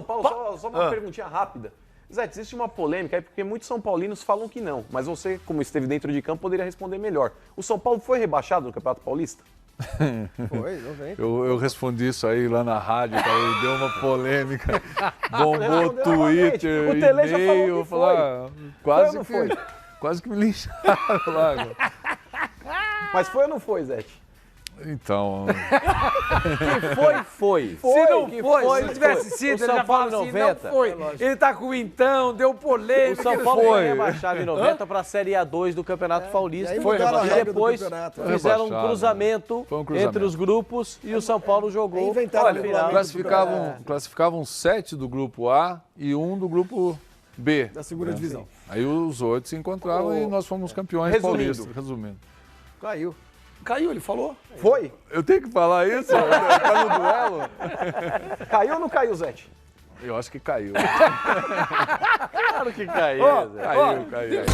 São Paulo, só uma perguntinha rápida. Zé, existe uma polêmica aí, porque muitos São Paulinos falam que não, mas você, como esteve dentro de campo, poderia responder melhor. O São Paulo foi rebaixado no Campeonato Paulista? Foi, 90. Eu respondi isso aí lá na rádio, cara, deu uma polêmica, bombou Respondeu Twitter, novamente. O Tele já falou e-mail, que foi. Foi ou não foi? Quase que me lincharam lá. Cara. Mas foi ou não foi, Zé? Então, Que foi. Se não que foi, se tivesse foi. sido, O ele São já Paulo fala assim, 90. não foi. Ele tá com o então, deu polêmica. O São Paulo foi. foi rebaixado em 90 para a Série A2 do Campeonato Paulista. E aí Foi mudaram a rebaixado. regra do Depois campeonato. Foi fizeram um rebaixado. cruzamento, Foi um cruzamento. entre os grupos e o São Paulo jogou. Inventaram Olha, o regulamento. classificavam 7 do grupo A e 1 do grupo B. Da segunda divisão. Aí os 8 se encontravam e nós fomos campeões Resumindo. paulistas. Resumindo. Caiu. Caiu, ele falou. Foi? Eu tenho que falar isso? Tá no duelo? Caiu ou não caiu, Zé? Eu acho que caiu. Claro que caiu, Zé. Caiu.